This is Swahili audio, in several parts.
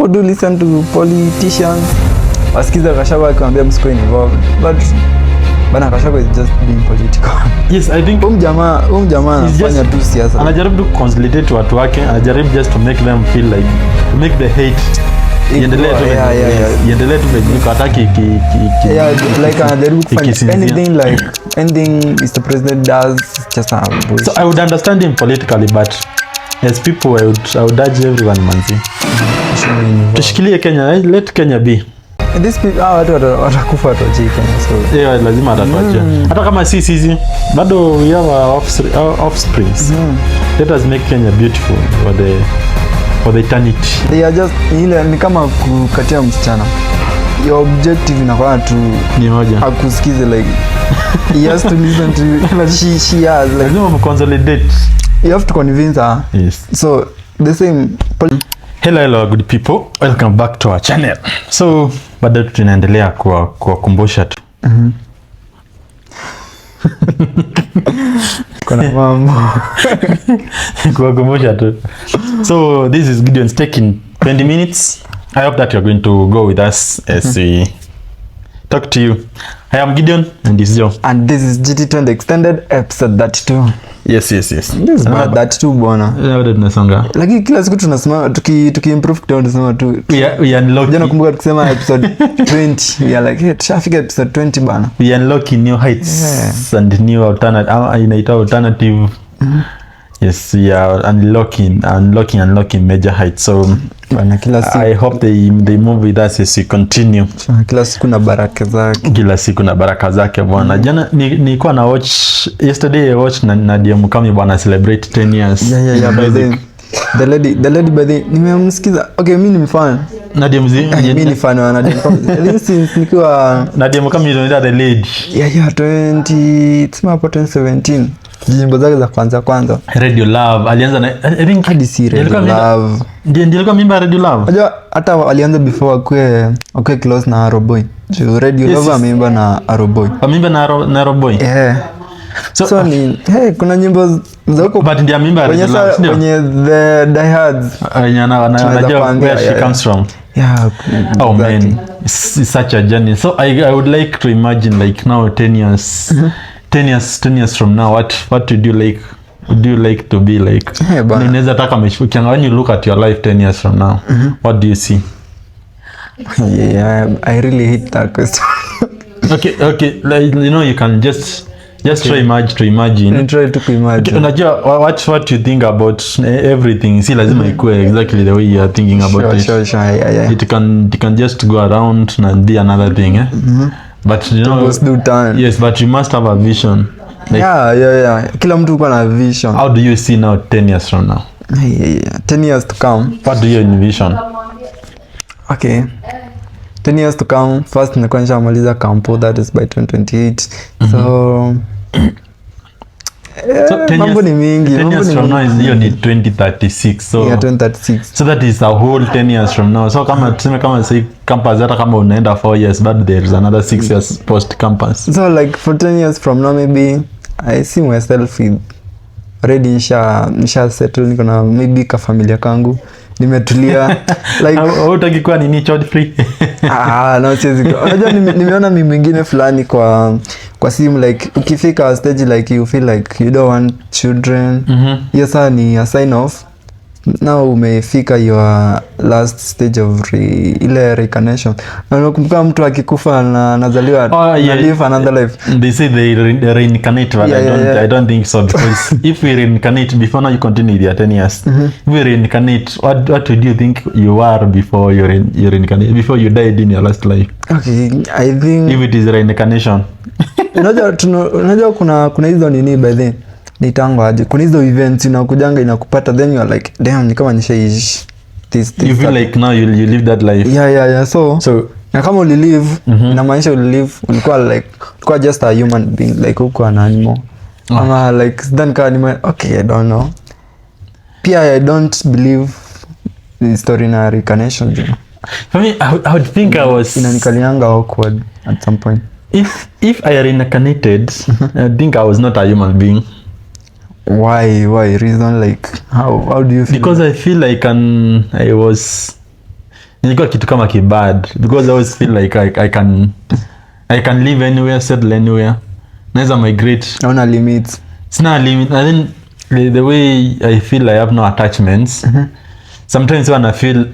people do listen to politicians. Wasikiza Gachagua akiwaambia msiko involved. But bana Gachagua is just being political. Yes, I think Jamaa anafanya tu siasa. Anajaribu consolidate watu wake, anajaribu just to make them feel like, to make the hate iendelee tu vile hataki like anajaribu kufanya anything Mr. President does just a bullshit. So I would understand him politically, but as people I would urge everyone manzi. Tushikilie Kenya, let Kenya be. These people watakufa watoje Kenya, so yeah, lazima atatuache. Hata kama sisi bado we have our offsprings. Let us make Kenya beautiful for the eternity. They are just ile ni kama kukatia msichana. Your objective inakuwa tu ni moja. Akusikize like he has to listen to you. She has like lazima consolidate. You have to convince her. Yes. So the same. Hello good people. Welcome back to our channel. So bado tunaendelea kuwakumbusha tu. Kuna mambo. Kuwakumbusha tu. So this is Gideon's taking 20 minutes. I hope that you're going to go with us as we talk to you. I am Gideon and this is Joe. And this is GT20 Extended episode 32. Yes. This is bad 32 bwana. Bado tunasonga. Lakini kila siku tunasema tuki-improve kidogo tunasema tu. We unlock. Jana nakumbuka tukisema episode 20. We are like, hey, tushafika episode 20 bana. We unlocking new heights and new alternative. Yes, we are unlocking major heights. So bana kila siku I hope they move with us as we continue. Kila siku na baraka zake bwana. Jana nilikuwa na watch yesterday, I watched Nadia Mukami bwana celebrate 10 years. Yeah, by the lady by the nimemsikiza. Okay, mimi ni fan Nadia mimi ni fan wa Nadia Mukami. Since nikiwa Nadia Mukami is the lady. Yeah, 2017. Jimbo zake za kwanza Radio Love alianza na I think hadi si Radio Love ndio alikuwa mimba Radio Love. Unajua hata alianza before akwe close na Aroboy. Radio Love ameimba na Aroboy. Ameimba na Aroboy. Yeah. So ni kuna nyimbo za huko but ndio ameimba Radio Love ndio. Kwenye the diehards wanajua where she comes from. Yeah. Oh man, it's such a journey. So I would like to imagine like now 10 years. 10 years from now, what would you like? Would you like to be like? Unaweza taka when you look at your life 10 years from now, what do you see? Yeah, I really hate that question. Okay, like, you can just try to imagine. And try to imagine. Unajua what you think about everything. Si lazima ikuwe exactly the way you are thinking about it. Sure. Yeah. It can just go around and be another thing, eh? But yes, but you must have a vision. Like, yeah. Kila mtu uko na vision. How do you see now 10 years from now? Yeah. 10 years to come. What do you envision? Okay. 10 years to come. First nilikuwa nishamaliza campo, that is by 2028. So mambo ni mingi. 10 years from now is hiyo ni 2036. So yeah, 2036. So that is a whole 10 years from now. So tuseme kama say campus hata kama unaenda 4 years but there is another 6 years post campus. So like for 10 years from now maybe I see myself with already nisha settle, niko na maybe ka familia kangu. Nimetulia like utaki kuwa nini child free. No siwezi. Unajua nimeona mimi mwingine fulani kwa simu like ukifika stage like you feel like you don't want children. Yes, ni a sign of now umefika your last stage of ile reincarnation. Na unakumbuka mtu akikufa na anazaliwa live another life. They say they reincarnate, but I don't think so, because if we reincarnate before now you continue your 10 years. If we reincarnate, what would you think you are before you reincarnate, before you died in your last life? Okay, I think if it is reincarnation. Unajua kuna hizo nini by the nitango aje, kuna hizo events inakujanga inakupata, then you are like damn, ni kama nishaishi this you feel like now you live that life. Yeah. So na kama ulilive inamaanisha ulilive ulikuwa just a human being, like uko an animal. Ama like then ka animal. Okay, I don't know. Pia I don't believe the story na reincarnation. For me, I would think I was inanikalianga awkward at some point. If I reincarnated, I think I was not a human being. Why reason, like how do you feel? Because I feel like I was nilikuwa kitu kama kibad because I always feel like I can live anywhere, settle anywhere, naweza migrate, naona limits. sina limit. And then the way I feel I have no attachments. Sometimes when I feel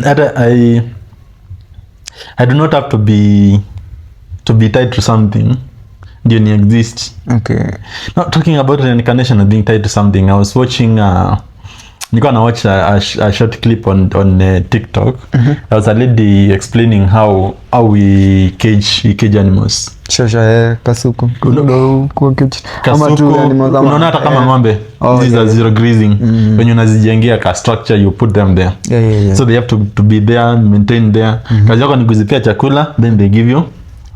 that I do not have to be tied to something ndio ni exist. Okay. Now talking about reincarnation and being tied to something, I was watching nilikuwa na watch a short clip on TikTok. There was a lady explaining how we cage animals. Shosha kasuku. Unaona hata kama ng'ombe, these are zero grazing. When unazijengea ka structure, you put them there. Yeah. So they have to be there, maintain there. Kazi yako ni kuzipea chakula, then they give you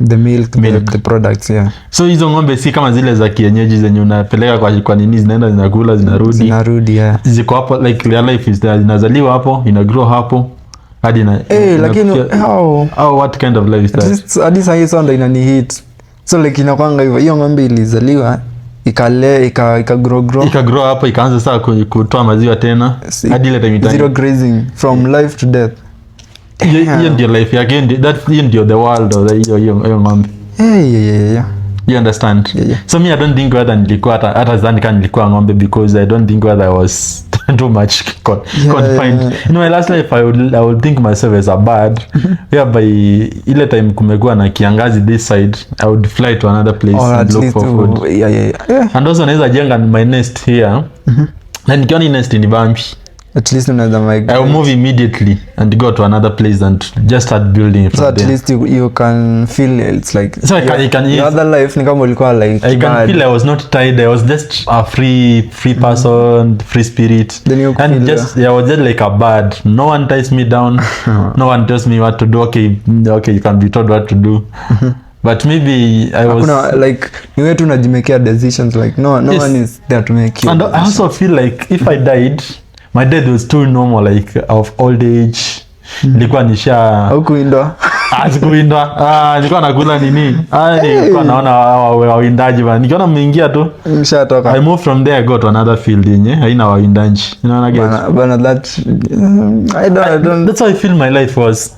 the milk. The products, yeah. So hizo ng'ombe si kama zile za kienyeji zenye unapeleka kwa nini, zinaenda zinakula zinarudi, yeah. Ziko hapo like their life is there, zinazaliwa hapo, ina grow hapo hadi na lakini how what kind of life is that? Hadi sasa sound inani hit. So like inakwanga hivyo, hiyo ng'ombe ilizaliwa ika grow hapo, ikaanza sasa kutoa maziwa tena hadi ile time zero grazing from life to death. Hiyo ndio life yake, hiyo ndio the world of hiyo ng'ombe. Yeah. You understand? Yeah. So me, I don't think whether nilikuwa hata zani kan nilikuwa ng'ombe, because I don't think whether I was too much confined. You know, my last life I would think myself as a bird. Whereby ile time kumekuwa na kiangazi this side, I would fly to another place and look for food. Yeah. And also naweza jenga my nest here. Na nikiona ni nest ni bambi, at least unaweza migrate. I will move immediately and go to another place and just start building from there. So at least you can feel it's like, so your other life ni kama ulikuwa like I can feel I was not tied, I was just a free person, free spirit. Then you and just I was just like a bird. No one ties me down. No one tells me what to do. Okay, you can be told what to do. But maybe I was like you had to najimekea decisions, like no one is there to make you. And I also feel like if I died, my death was too normal, like of old age. Nilikuwa nisha hukuindwa nilikuwa nakula nini, nilikuwa naona wawindaji bana, nikiona mmeingia tu mshatoka. I moved from there, I got to another field yenye haina wawindaji, unaona bana that I don't that's how I feel my life was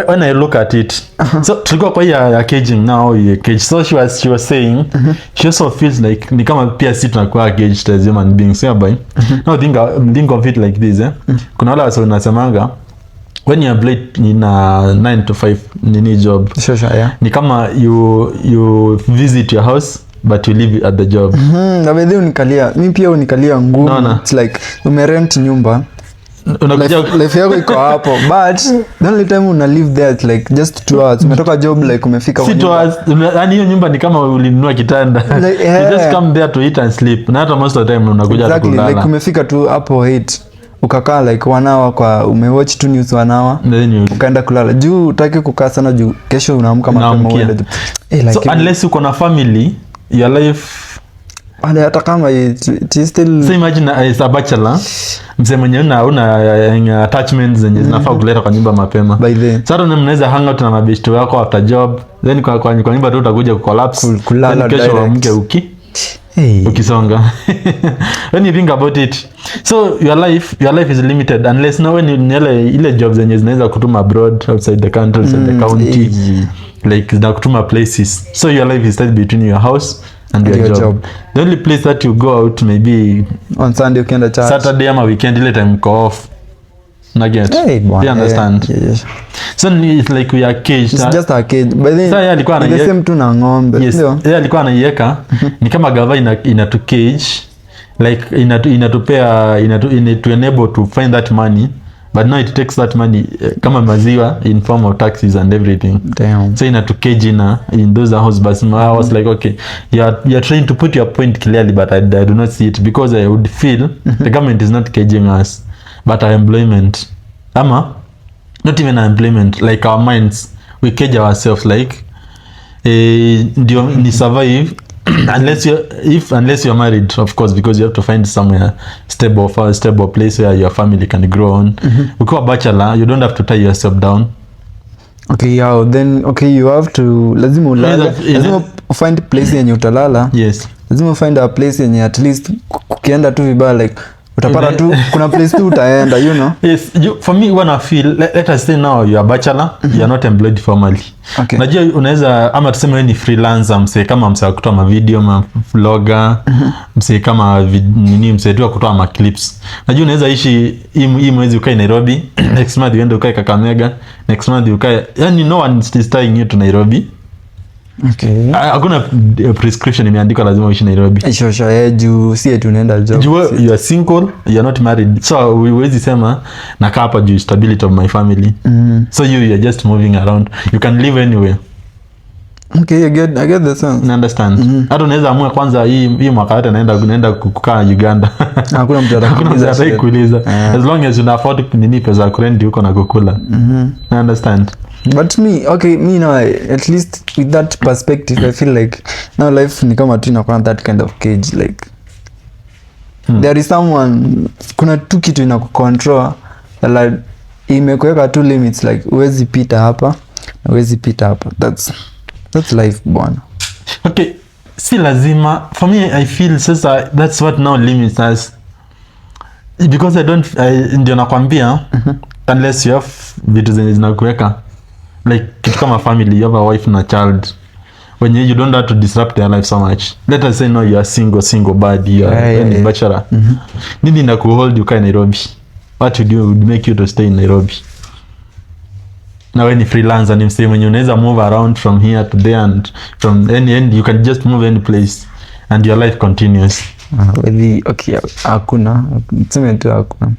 when I look at it. So tulikuwa kwa ya caging, now ya cage. So she was saying she also feels like ni kama pia si tunakuwa caged as human beings, whereby now think of it like this, kuna wale wasa unasemanga when you apply in a 9 to 5 nini job, sure, yeah. Ni kama you visit your house but you live at the job. Na baadhi unikalia, mimi pia unikalia ngumu. No. It's like umerent nyumba, life yako iko hapo, but the only time una live there it's like just 2 hours. Umetoka job like umefika kwa nyumba. Yani hiyo nyumba ni kama ulinunua kitanda. Like, yeah. You just come there to eat and sleep. Na hata most of the time unakuja exactly, kulala. like umefika tu hapo 8. Ukakaa like 1 hour kwa umewatch tu news 1 hour. Ukaenda kulala. Juu utaki kukaa sana juu kesho unaamka mapema uende. Like so unless uko na family, your life hata kama it still. So imagine as a bachelor, mzee mwenye una attachments zenye zinafaa kuleta kwa nyumba mapema. By then. Sasa mnaweza hang out na mabeshte wako after job, then kwa nyumba tu utakuja kucollapse, kulala kesho uamke ukisonga. When you think about it, so your life is limited unless now when ile jobs zenye zinaweza kutuma abroad, outside the country, outside the county, like zinakutuma places. So your life is tied between your house and your job. The only place that you go out maybe on Sunday, ukienda church, Saturday ama weekend, ile time go off. Naget. You understand? Yeah. So it's like we are caged. It's just a cage. By then, so alikuwa anaiweka the same tu na ng'ombe. Yes. Alikuwa anaiweka ni kama gava inatu cage, like inatupea to enable to find that money, but now it takes that money kama maziwa in form of taxes and everything. Damn. So inatu cage in those house. But I was like, okay, you're trying to put your point clearly, but I do not see it, because I would feel the government is not caging us, but our employment, not even our employment, like our minds, we cage ourselves, like ni survive unless you're married, of course, because you have to find somewhere stable place where your family can grow on. Ukiwa bachelor, you don't have to tie yourself down. Okay, yeah, then you have to lazima find place yenye utalala. Yes. Lazima find a place yenye at least ukienda tu vibaya like utapata tu kuna place tu utaenda, you know. Yes, for me when I feel let us say now you are bachelor, you are not employed formally. Okay. Najua unaweza ama tuseme wewe ni freelancer, msee kama msee kutoa ma video, ma vlogger, msee kama nini, msee tu kutoa ma clips. Najua unaweza ishi hii mwezi ukae Nairobi, next month uende ukae Kakamega, next month ukae, yani no one is tying you to Nairobi. Okay. Hakuna prescription imeandikwa lazima uishi Nairobi. Shosho juu si tunaenda job. You are single, you are not married. So huwezi sema nakaa hapa juu stability of my family. So you are just moving around. You can live anywhere. Okay, I get the sense. You understand? Hata unaweza amua kwanza hii mwaka yote naenda kukaa Uganda. Hakuna mtu atakuuliza. As long as you afford nini pesa kurenti huko na kukula. You understand? But me now, at least with that perspective, I feel like now life ni kama tu inakuwa that kind of cage, like there is someone, kuna tu kitu inakucontrol, like imekuweka tu limits, like huwezi pita hapa, huwezi pita hapa. That's life bwana. Okay, si lazima. For me I feel sasa that's what now limits us, because ndio nakwambia unless you have vitu zenye zinakuweka like kitu kama family, you have a wife na child, when you don't have to disrupt their life so much. Let us say no, you are single bad, you are bachelor. Nini na kuhold you kai Nairobi? What would make you to stay in Nairobi? Na when you freelancer ni msee mwenye unaweza move around from here to there, and from any end you can just move any place and your life continues. Okay, hakuna tuseme tu hakuna.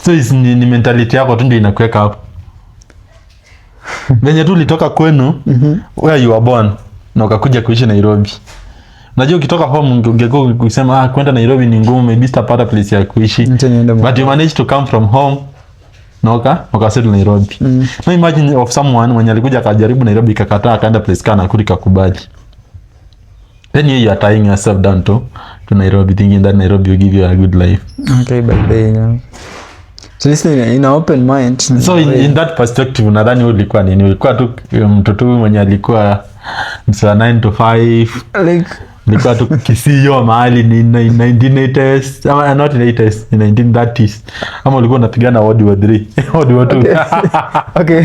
So ni mentality yako tu ndio inakuweka hapo. Venye tu ulitoka kwenu, where you were born, na ukakuja kuishi Nairobi. Unajua ukitoka home ungekuwa ukisema kwenda Nairobi ni ngumu, maybe sitapata place ya kuishi. But you managed to come from home na ukasettle Nairobi. Now imagine of someone mwenye alikuja akajaribu Nairobi ikakataa, akaenda place kana Nakuru ikakubali. Then you are tying yourself down to Nairobi, thinking that Nairobi will give you a good life. Okay, but then so this in an open mind. So in that perspective, nadhani ulikuwa nini? Ulikuwa tu mtoto mwenye alikuwa msa 9 to 5, like ulikuwa tu kisio mahali ni 1980s ama not in 80s, in 1930s, ama ulikuwa unapigana World War 3 World War 2? Okay.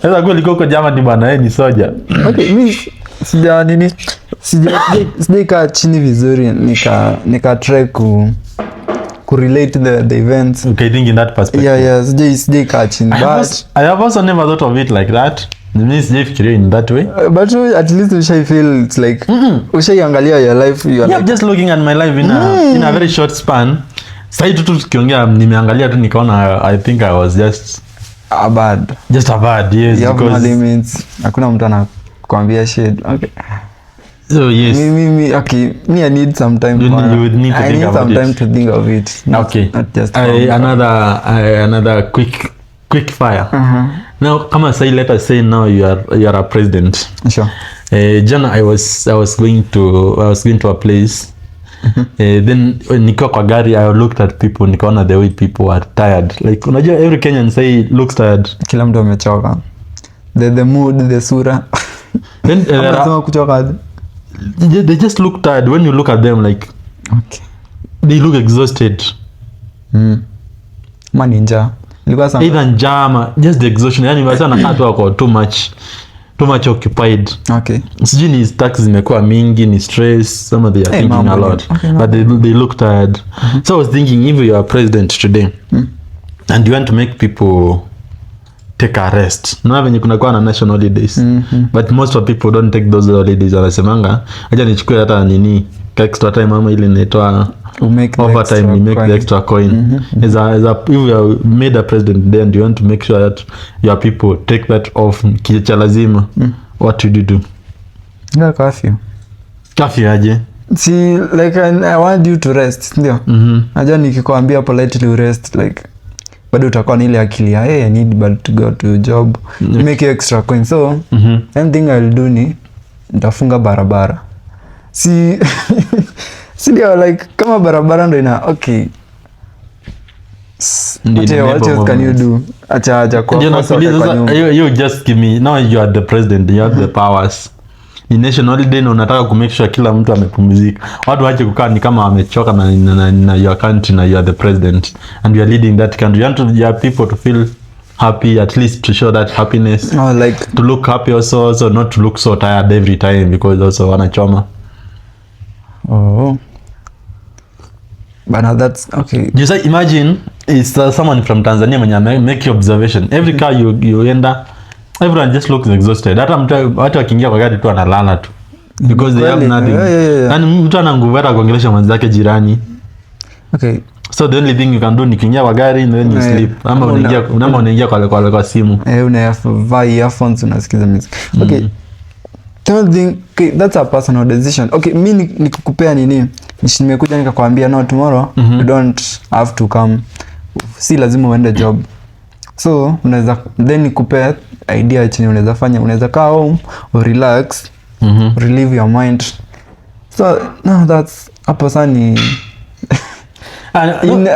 Sasa kwa ulikuwa uko Germany bwana, ni soja. Okay, mimi sija kaa chini vizuri nika try ku relate the events. Okay, think in that perspective. Yeah, sija kaa chini. But I have also never thought of it like that. It means sija fikiria in that way. But at least ushai feel it's like ushaiangalia your life, you are like just looking at my life in a very short span. Sasa tu tukiongea nimeangalia tu nikaona I think I was just a bad. Yes, you because have no limits. Hakuna mtu anakuambia shit. Okay. So yes. Me I need some time. You would need to think about it. I need some time to think of it. Okay. Not just another quick fire. Now, kama say let us say now you are a president. Sure. Jana I was going to a place. Then nikiwa kwa gari I looked at people, nikaona the way people are tired. Like unajua every Kenyan say looks tired. Kila mtu amechoka. The mood, the sura. Then kuchoka. They just look tired when you look at them, like okay, they look exhausted. Ninja either njama, just the exhaustion, yani wasa nakaa tu wako too much occupied. Okay, sijui ni tax zimekuwa mingi, ni stress, some of they are thinking a lot. Okay, but they look tired. So I was thinking, if you are president today and you want to make people take a rest, na venye kuna kwa na national holidays, but most of people don't take those holidays. Wanasemanga acha nichukue hata nini extra time ama ile inaitwa overtime, we make the extra coin. As a if you are made a president, then you want to make sure that your people take that off kicha lazima. What would you do? Yeah, curfew aje? See, like I want you to rest, ndio. Aja nikikwambia politely rest, like bado utakuwa na ile akili ya I need but to go to job, make extra coin. So anything I'll do ni nitafunga barabara. Si ndio, like kama barabara ndo ina okay. What can you do? Acha kwa you just give me, now you are the president, you have the powers. ni national holiday na unataka ku make sure kila mtu amepumzika. Watu waache kukaa ni kama wamechoka na your country na you are the president and you are leading that country. You want your people to feel happy, at least to show that happiness. Like to look happy also not to look so tired every time because also wanachoma. But now that's okay. Just like imagine it's someone from Tanzania mwenye make your observation. Every car you enter, everyone just looks exhausted. Hata watu wakiingia kwa gari tu analala tu. Because they have nothing. And mtu ana nguvu hata kuongelesha mwenzake jirani. Okay. So the only thing you can do ni kuingia kwa gari and then you sleep. Ama unaingia kwa simu. Unavaa earphones unasikiza music. Okay. Okay, that's a personal decision. Okay, mimi nikukupea nini? Nimekuja nikakwambia no tomorrow you don't have to come. Si lazima uende job. So unaweza then nikupea idea chenye unaweza fanya. Unaweza kaa home or relax. Relieve your mind. So no, that's hapo sani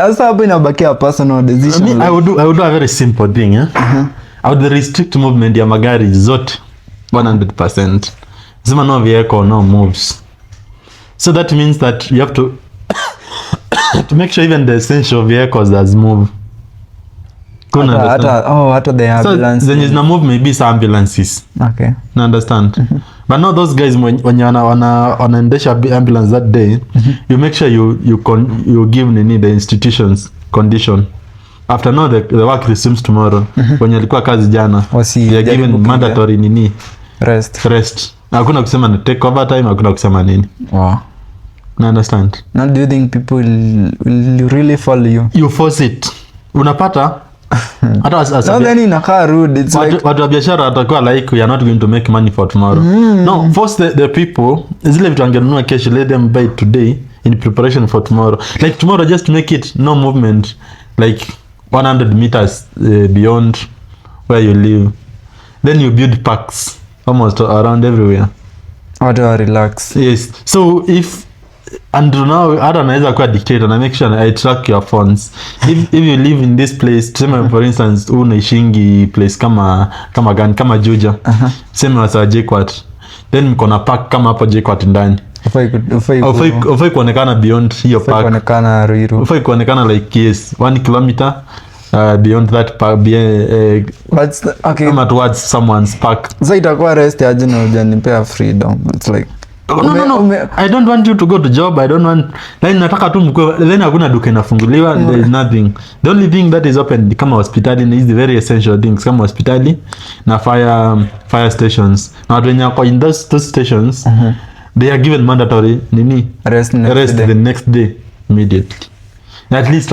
asa hapo inabakia personal decision. I would do a very simple thing, I would restrict movement ya magari zote 100%. Zima no vehicle, no moves. So that means that you have to to make sure even the essential vehicles does move. Hata the ambulance. So then is no move, maybe some ambulances. Okay. You understand? But not those guys when you wanaendesha ambulance that day, you make sure you give the institutions condition. After now the work resumes tomorrow. When alikuwa kazi jana, they are given mandatory rest. Hakuna kusema na take over time, hakuna kusema nini. Wow. You understand? Now do you think people will really follow you? You force it. Unapata hata so then inakaa rude. It's like watu wa biashara watakuwa like we are not going to make money for tomorrow. No, force the people. Zile vitu angenunua kesho, let them buy today in preparation for tomorrow. Like tomorrow just to make it no movement like 100 meters beyond where you live. Then you build parks almost around everywhere. Watu wa relax. Yes. So if and now hata naweza kuwa dictator na make sure I track your phones. If you live in this place, tuseme for instance unaishingi place kama Juja. Sema wasa JKUAT. Then mko na park kama hapo JKUAT ndani. Ufai kuonekana beyond hiyo park. Kuonekana Ruiru. Ufai kuonekana like yes 1 kilometer beyond that park but okay, kama towards someone's park. So itakuwa rest ya jina ujanipea freedom. It's like no. I don't want you to go to job. I don't want then nataka tu mkwe then hakuna duka inafunguliwa. There is nothing. The only thing that is open kama hospitali is the very essential things kama hospitali na fire stations. Na watu wenye kwa in those stations they are given mandatory rest the next day immediately. At least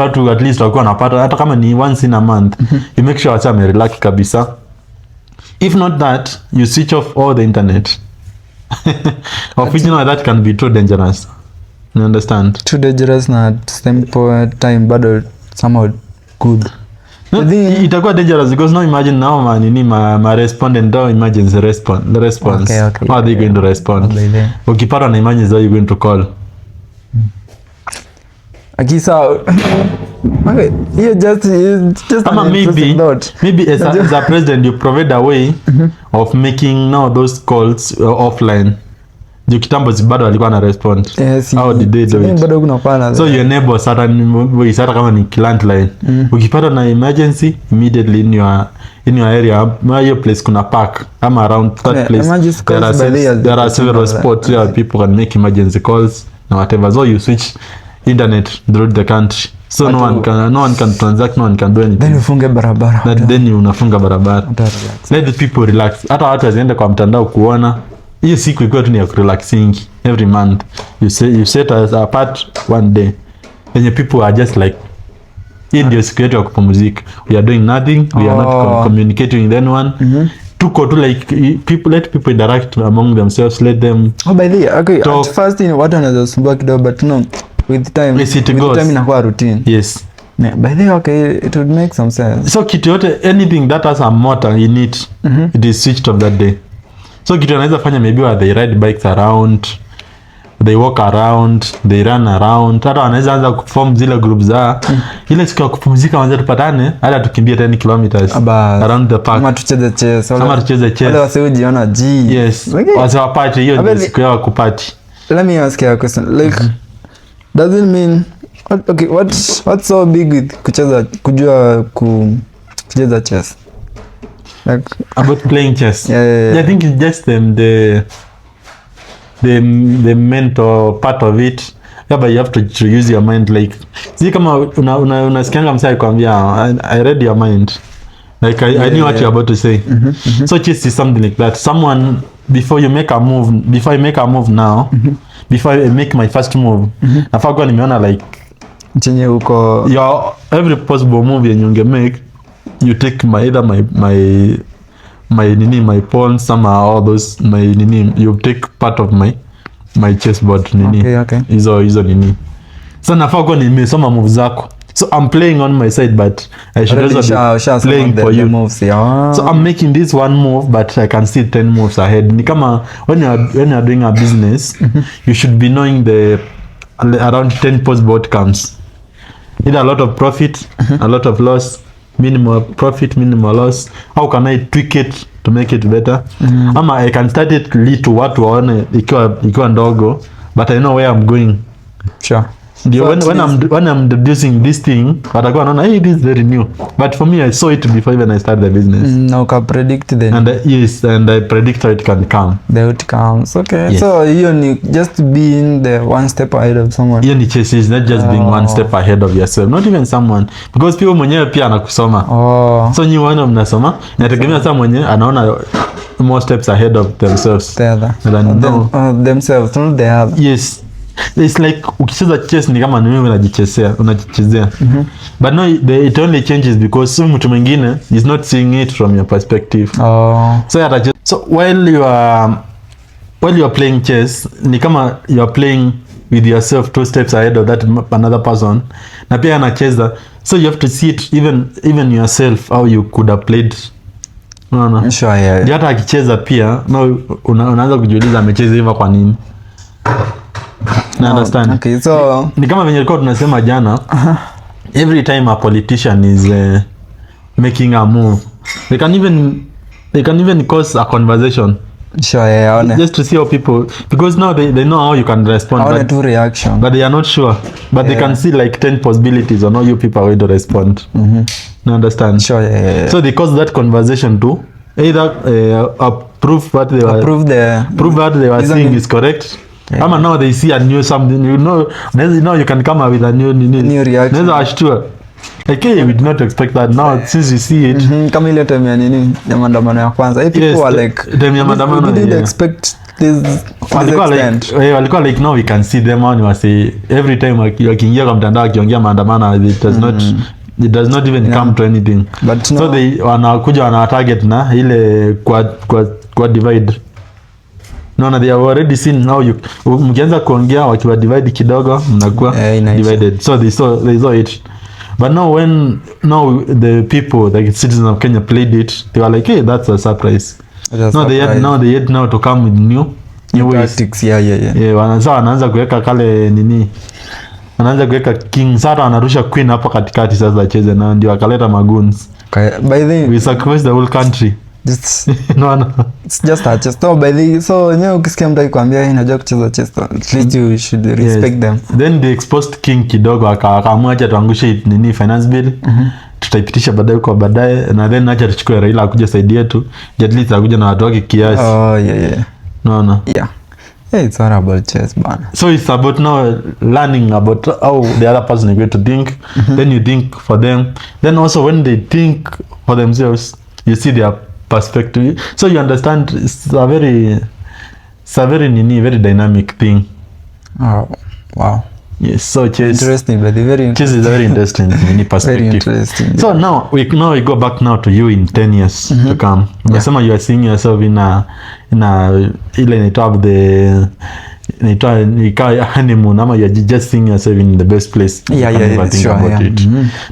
wako wanapata hata kama ni once in a month. You make sure watu relax kabisa. If not that, you switch off all the internet. Of which that can be too dangerous. You understand? Too dangerous na same time bado somehow good. No, itakuwa dangerous because now imagine now ma respondent or emergency response. Okay. How are they going to respond? Ukipata na emergency how are you going to call? Akisa okay, you just maybe as a president you provide a way of making now those calls offline. Juu kitambo bado alikuwa na respond. Yes, how did they do it? Bado kuna pana. So you enable certain ways hata kama ni landline. Ukipata na emergency immediately in your area, your place kuna park ama around that place. There are several spots where people can make emergency calls na whatever. So you switch internet throughout the country. So no one can transact, no one can do anything. Then ufunge barabara. Then unafunga barabara. Let the people relax. Hata watu waziende kwa mtandao kuona. Hiyo siku iko tu ni ya relaxing every month. You set as apart one day. And people are just like in the security ya kupumzika. We are doing nothing. We are not communicating with anyone. Tuko tu like let people interact among themselves. Let them by the okay talk. At first watu wanazasumbua kidogo but no with time inakuwa routine. Yes. Yeah, by the okay it would make some sense. So kitu yote anything that has a motor in it, it is switched off that day. So kitu anaweza fanya maybe where they ride bikes around, they walk around, they run around. Hata wanaweza anza kuform zile group za ile siku ya kupumzika, wanaweza tupatane hata tukimbie 10 kilometers around the park. Kama tucheze chess. Wale wasiojiona G. Yes. Wase wapati, hiyo ndio siku ya kupati. Let me ask you a question. Like does it mean what's so big with kujua chess? Like about playing chess. Yeah. I think it's just the mental part of it. Yeah, but you have to use your mind. Like see kama unasikianga msai kwambia I read your mind. Like I knew what you're about to say. So chess is something like that. Someone before I make a move now, before I make my first move, nafaa kwa nimeona like chenye uko your every possible move yenye unge make, you take either my pawn, some all those you take part of my chessboard Okay. hizo nini. So nafaa kwa nimesoma move zako. So I'm playing on my side, but I should also be playing for you. Moves, yeah. So I'm making this one move, but I can see 10 moves ahead. Ni kama when you are doing a business, you should be knowing the around 10 possible outcomes. Either a lot of profit, a lot of loss, minimal profit, minimal loss. How can I tweak it to make it better? Ama I can start it lead to watu waone ikiwa ndogo, but I know where I'm going. Sure. When I'm deducing this thing, watakuwa wanaona hey, this is very new, but for me I saw it before even I started the business. Now can predict and I predict how it can come. The outcomes. Okay. Yes. So you just being the one step ahead of someone. Hiyo ni chess, is not just being one step ahead of yourself, not even someone, because people mwenyewe pia anakusoma. So nyi wana mnasoma, inategemea saa mwenyewe anaona more steps ahead of themselves. The other. Themselves, not the other. Yes. It's like ukicheza chess ni kama wewe unajichezea. But no, it only changes because mtu mwingine is not seeing it from your perspective. So while you are playing chess, ni kama you are playing with yourself 2 steps ahead of that another person. Na pia anacheza, so you have to see it even yourself how you could have played. No. Sure, yeah. Hata akicheza pia unaanza kujiuliza amecheza hivyo kwa nini? Na understand. Okay, so ni kama venye tulikuwa tunasema jana, every time a politician is making a move, they can even cause a conversation. Sure, yeah. Just to see how people, because now they know how you can respond, but reaction, but they are not sure, but they can see like 10 possibilities on how you people are going to respond. You understand? Sure, yeah. So they cause that conversation to either prove what they were saying is correct. Ama now they see a new something, now you can come up with a new reaction. Naweza ashtua like hey, we did not expect that. Now since you see it, kama ile time ya maandamano ya kwanza, people were like time ya maandamano, we didn't expect this. Walikuwa like now we can see them on wase every time wakiingia kwa mtandao akiongea maandamano, it does not even come to anything. But so they wanakuja wana target na ile kwa divide. No, they have already seen how you mkianza kuongea wakiwa divide kidogo mnakuwa divided. So they saw it. But when the people, like citizens of Kenya, played it, they were like, hey, that's a surprise. They had to come with new ways. Tactics, yeah. Wanaanza kuweka kale nini, wanaanza kuweka king, sasa wanarusha queen hapa katikati, sasa acheze na ndio akaleta magoons. By the we sacrifice the whole country. No. It's just a chess. So nyewe ukisikia mtu akikwambia inajua kucheza chess, at least you should respect them. Then they exposed king kidogo, akaamua acha tuangushe nini finance bill. Tutaipitisha baadaye kwa baadaye, na then acha tuchukue Raila akuje side yetu, at least akuja na watu wake kiasi. Yeah. No. Yeah. It's all about chess, bana. So it's about now learning about how the other person is going to think. Then you think for them. Then also when they think for themselves, you see their perspective. So you understand it's a very very dynamic thing. Oh, wow. Yes, so chess interesting, but very chess is very interesting in perspective. Very interesting. So now we go back now to you in 10 years to come. Unasema you are seeing yourself in a ile inaitwa the honeymoon, ama you are just seeing yourself in the best place. Yeah.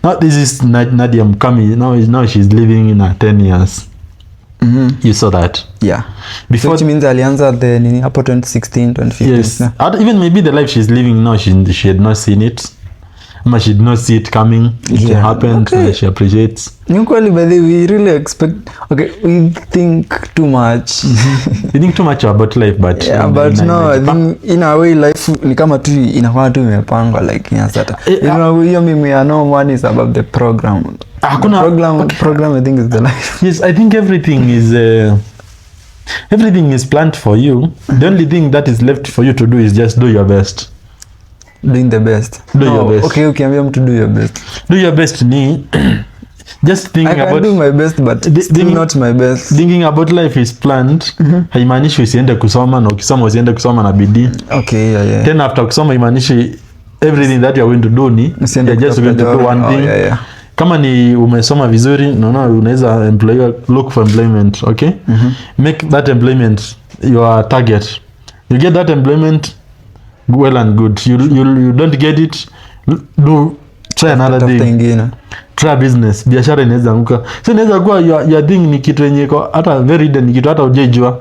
Now this is Nadia Mukami. Now she's living in 10 years. You saw that. Yeah. Before, so which means alianza the nini hapo 2016 2015. Yes. Even maybe the life she's living now, she had not seen it. She did not see it coming. It happened. Okay. She appreciates. Ni kweli, but we really expect. Okay, we think too much. We think too much about life, but yeah, but no, I think in a way life ni kama tu inakuwa tu imepangwa like nyasata. You know, hiyo mimi I know one is about the program. Program I think is the life. Yes, I think everything is planned for you. The only thing that is left for you to do is just do your best. Doing the best. Do your best. Okay, ukiambia mtu do your best. Do your best ni just thinking about. I can do my best but still not my best. Thinking about life is planned. Haimaanishi usiende kusoma, na ukisoma usiende kusoma na bidii. Okay, yeah. Then after kusoma haimaanishi everything that you are going to do ni you're just going to do one thing. Yeah. Kama ni umesoma vizuri, unaweza look for employment, okay? Make that employment your target. You get that employment, well and good. You don't get it, try another thing. Try business. Biashara inaweza anguka. So inaweza kuwa your thing ni kitu yenye hata very hidden, ni kitu hata hujajua.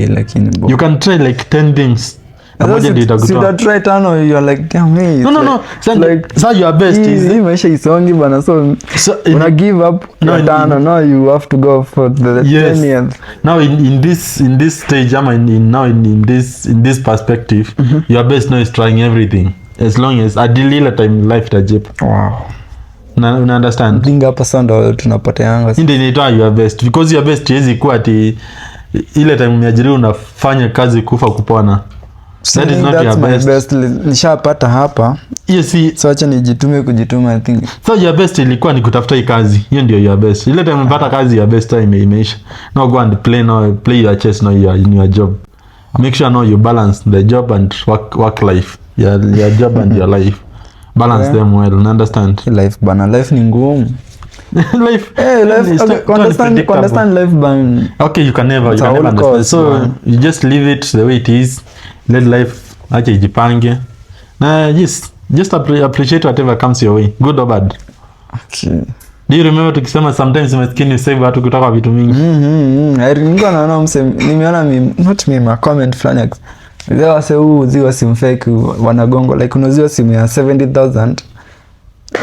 Lakini you can try like 10 things. See that try tano, you're like damn me. No. So your best is maisha isongi bana, so una give up tano. Now you have to go for the 10th. Now in this stage, in this perspective, your best now is trying everything. As long as adili time life tajip. Wow. Una understand? Think hapa sasa tunapoteanga. Ndio inaitwa your best, because your best haiwezi kuwa ati ile time umeajiriwa unafanya kazi kufa kupona. That is not your best. Nishapata hapa. Yes, so acha kujituma I think. So your best ilikuwa ni kutafuta hii kazi. Hiyo ndio your best. Ile time umepata kazi, your best time imeisha. Now go and play your chess now in your job. Make sure now you balance the job and work life. Your job and your life. Balance them well, understand? Life ni ngumu. life understand life ban. Okay, you can never understand. So you just leave it the way it is. Let life acha ijipange. Na just appreciate whatever comes your way, good or bad. Okay. Do you remember tukisema sometimes maskini save watu kutoka vitu mingi? I remember naona nimeona not me comment flani. There was uziwa simu fake wanagongo like unaziwa simu ya 70,000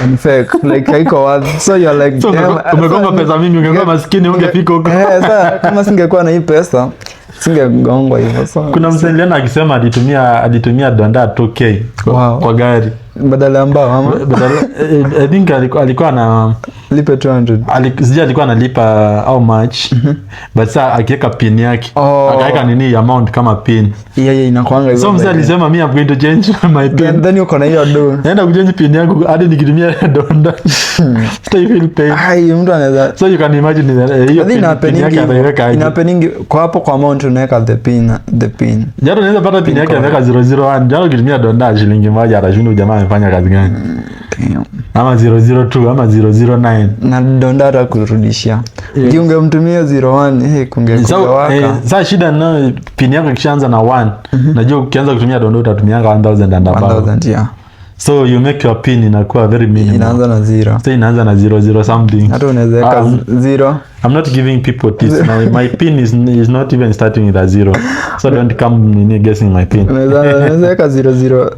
and fake like haiko wazi, so you're like so umegonga pesa mingi, ungekuwa maskini ungefika huko. Sasa kama singekuwa na hii pesa singegongwa hivyo. So kuna msaliana akisema alitumia donda 2k kwa gari badala ambao ama I think alikuwa na lipa 200. Alikuwa analipa how much but sasa akiweka pin yake akaweka nini amount kama pin. Yeah, inakuanga hivyo. So msali alisema me I'm going to change my pin. Then uko na hiyo do. Naenda kuchange pin yangu hadi nikitumia donda. Stay feel pain. Mtu anaweza. So you can imagine hiyo pin yake anaweka. Inapeningi kwa hapo kwa amount unaweka the pin. Jana unaweza pata pin yake anaweka 001. Jana ukitumia donda shilingi moja atashinda jamaa amefanya kazi gani? Ama 002 ama 009 na donda kurudishia. Ungemtumia 01 kungekuwaka. Sasa shida na pin yako ikishaanza na 1 najua ukianza kutumia donda utatumia 1000 and above. 1000 yeah. So you make your pin inakuwa very minimal. Inaanza na 0. So inaanza na 00 something. Hata unaweza weka 0. I'm not giving people tips. My pin is not even starting with a 0. So don't come guessing my pin. Unaweza weka 00.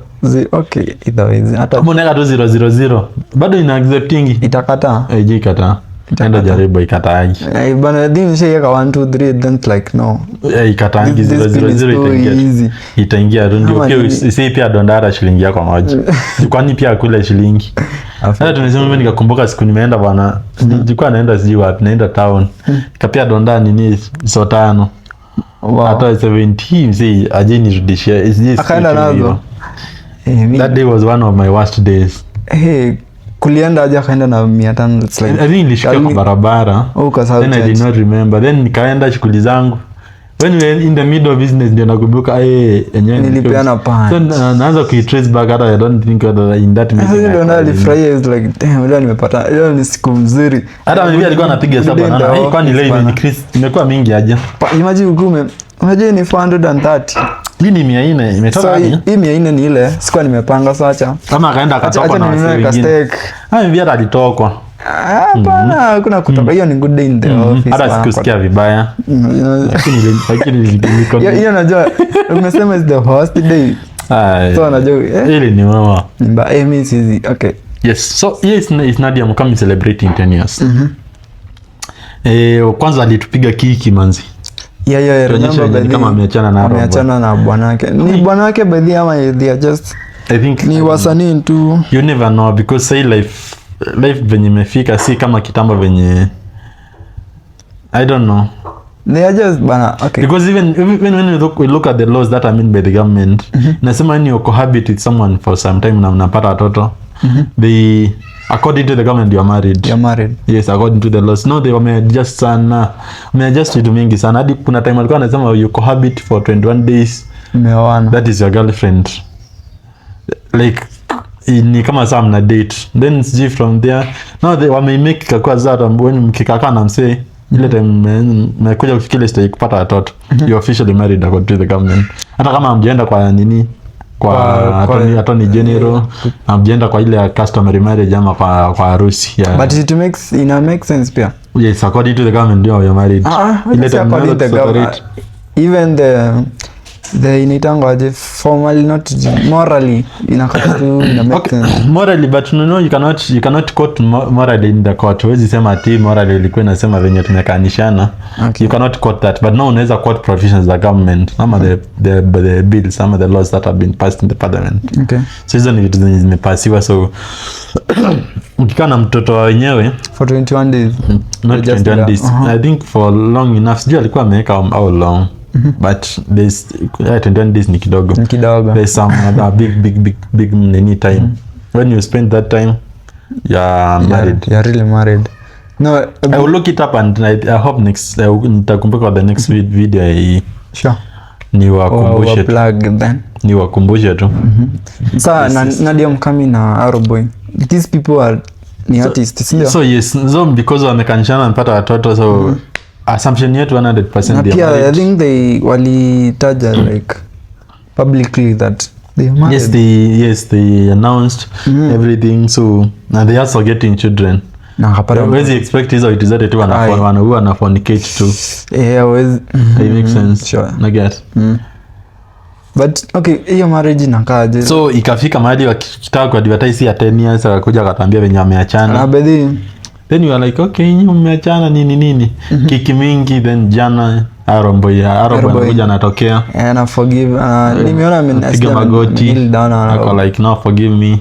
Okay, either way. Hata mbona tu 000 bado ina accepting itakata. Ikata. Enda jaribu ikataaji. Bana dini sheka 1 2 3 don't like no. Ikataangi 000 itaingia rundi. Okay, isi pia dondara shilingi yako moja. Kwani pia kule shilingi. Hata tunasema mimi nikakumbuka siku nimeenda bwana. Nilikuwa naenda siji wapi, naenda town. Kapia donda nini so 5. Wow. Hata 17 mzee aje nirudishia. Is this akaenda nazo. That day was one of my worst days. Kulienda aje akaenda na 500. It's like I think nilishika kwa barabara. Then I did not remember. Then nikaenda shughuli zangu. When we were in the middle of business ndio nakumbuka enyewe nilipeana pan. So naanza kuitrace back hata I don't think in that meeting. Ndio na alifurahia is like damn leo nimepata leo ni siku nzuri. Hata mimi alikuwa anapiga hesabu na kwani leo ni Chris imekuwa mingi aje. Imagine ugume. Unajua ni 430. Hii ni 400 imetoka wapi? Hii 400 ni ile sikuwa nimepanga sasa. Kama akaenda akatoka na wengine. Mimi hata alitokwa. Hapana, kuna kutoka. Hiyo ni good day in the office. Hata sikusikia vibaya. Lakini hiyo najua umesema is the worst day. So najua ile ni mama. Mimi sizi. Okay. Yes. So yes, Nadia Mukami celebrating 10 years. Kwanza alitupiga kiki manzi. Remember kama ameachana na bwanake. Ni bwanake baadhi ama they are just I think ni wasanii tu. You never know because say life venye imefika si kama kitambo venye I don't know. They are just bana okay. Because even when we look at the laws that are made by the government, nasema when you cohabit with someone for some time na mnapata watoto, they according to the government you are married. You are married. Yes, according to the laws. No, they wameadjust sana. Wameadjust vitu mingi sana. Hadi kuna time alikuwa anasema you cohabit for 21 days. Mmeoana. That is your girlfriend. Like ni kama saa mna date. Then sijui from there. Now they wame-make kakua zata when mkikakaa na msee. Ile time mmekuja kufikia stage kupata watoto. You officially married according to the government. Hata kama hamjaenda kwa nini? Kwa attorney general, hamjaenda kwa ile customary marriage ama kwa harusi. But it makes sense pia. Yes, according to the government you are married. Ile time according to the government. Even the inaitangwaje formally not morally inakata tu ina make sense. Morally but no you cannot quote morally in the court. Huwezi sema ati morally ilikuwa inasema venye tumekanishana. Okay. You cannot quote that but no unaweza quote provisions of the government ama the bills ama the laws that have been passed in the parliament. Okay. So hizo ni vitu zenye zimepasiwa so ukikaa na mtoto wa wenyewe for 21 days not 21 days. I think for long enough sijui alikuwa ameweka how long. But there's 21 days ni kidogo. There's some other big many time. When you spend that time you're married. You're really married. No, I will look it up and I hope nitakumbuka the next video sure niwakumbushe plug then niwakumbushe tu. Sasa Nadia Mukami na Arrow Boy, these people are ni artists. So yes, so because wamekanishana mpata watoto so assumption yetu 100% na pia I think they walitaja like publicly that they are married. Yes they announced everything so and they also getting children. Na hapana wezi expect hizo vitu zote tu wana fornicate tu. Wezi it makes sense. Sure. Na get. But okay, hiyo marriage inakaaje? So ikafika mahali wakitaka ku advertise ya 10 years akakuja akatambia venye wameachana. Na baadhi then you are like okay nyinyi mmeachana nini kiki mingi then jana Arrow Boy anakuja anatokea na forgive nimeona amepiga magoti ako like no forgive me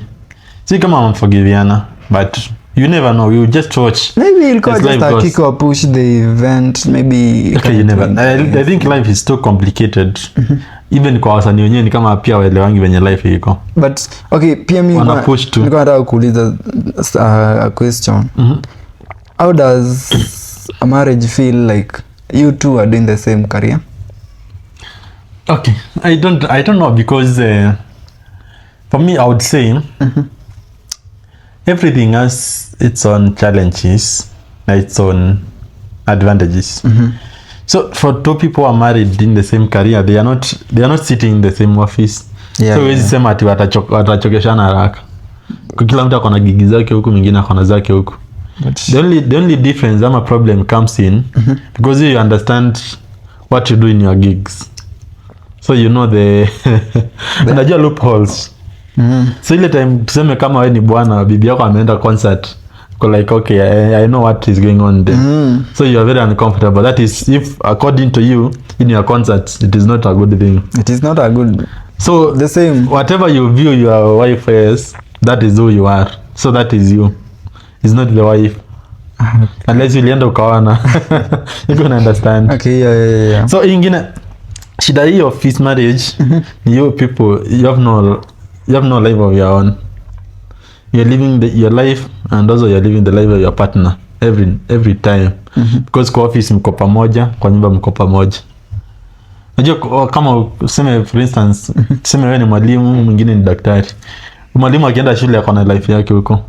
si kama mforgiviana but you never know you just watch maybe ilikuwa just a kick or push the event maybe okay you never I think life is too complicated even kwa wasanii wenyewe ni kama pia waelewangi venye life iko but okay pia mimi nilikuwa nataka kuuliza a question. How does a marriage feel like you two are doing the same career? Okay, I don't know because for me I would say everything has its own challenges and its own advantages. So for two people who are married in the same career, they are not sitting in the same office. So wezi sema ati watachokeshana haraka. Kila mtu akona gigi zake huku mwingine akona zake huku. The only difference ama problem comes in because you understand what you do in your gigs. So you know unajua loopholes. So ile time tuseme kama wewe ni bwana bibi yako ameenda concert go like okay I know what is going on there. So you are very uncomfortable. That is if according to you in your concert it is not a good thing. It is not a good. So the same whatever you view your wife as that is who you are. So that is you. It's not the wife. Unless you lienda ukawana. You can understand. Okay, yeah. So ingine shida hii of his marriage you people you have no life of your own. You're living your life and also you're living the life of your partner every time. Because kwa office mko pamoja, kwa nyumba mko pamoja. Unajua kama useme for instance, tuseme wewe ni mwalimu, mwingine ni daktari. Mwalimu akienda shule akona life yake huko.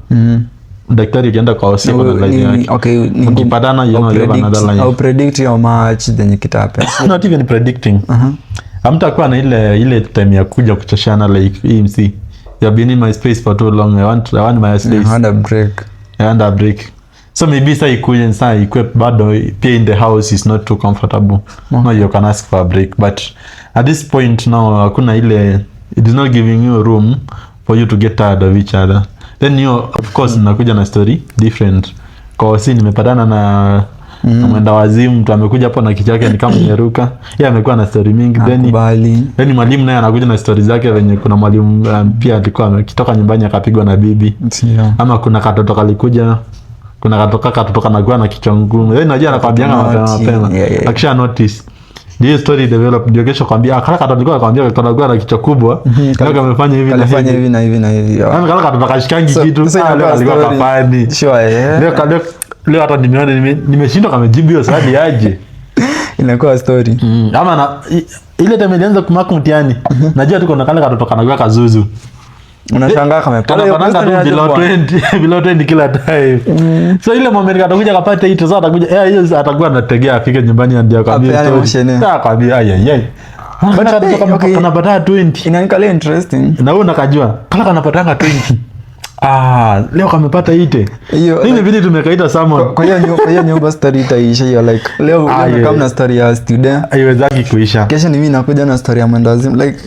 Daktari akienda kwa hosi akona life yake. Okay, mkipatana you know you have another life. I'll predict how much then kitape. Not even predicting. Hamtakuwa na ile time ya kuja kuchoshana like EMC. You have been in my space for too long. I want my space. I want a break. So maybe say ikuje saa ikwe bado pia in the house is not too comfortable. No, you can ask for a break, but at this point now hakuna ile, it is not giving you room for you to get tired of each other. Then you of course nakuja na story different. Kwa si nimepatana na mwenda wazimu, mtu amekuja hapo na kichwa chake ni kama nyeruka. Yeye amekuwa na story mingi. Then mwalimu naye anakuja na story zake venye kuna mwalimu pia alikuwa ametoka nyumbani akapigwa na bibi. Ama kuna katoto kalikuja, kuna katoto kanakuwa na kichwa ngumu. Then unajua anakwambianga mapema. Akisha notice ndio story develop, ndio kesho kwambia kaka katoto alikuwa anakwambia kanakuwa na kichwa kubwa, kaka amefanya hivi na hivi. Kaka katoto kashikangi kitu. Leo alikuwa kafani. Sure. Leo hata nimeona nimeshindwa kama jibu hiyo swali aje. Inakuwa story. Ama na ile time ilianza kumaka mtihani. Najua tuko na kale katoto kanakuwa kazuzu. Unashangaa kama pale below 20 kila time. So ile moment atakuja kapata hii sasa atakuja hiyo atakuwa anategea afike nyumbani ndio akwambia story. Akwambia ayayay. Bana katoto kanapata 20. Inaangalia interesting. Na wewe unakajua kala kanapatanga 20. Leo kamepata ite. Nini vile tumekaita Samuel. Kwa hiyo nyumba story itaisha hiyo like leo kama na story ya student. Haiwezaki kuisha. Kesho ni mimi nakuja na story ya mwendazim like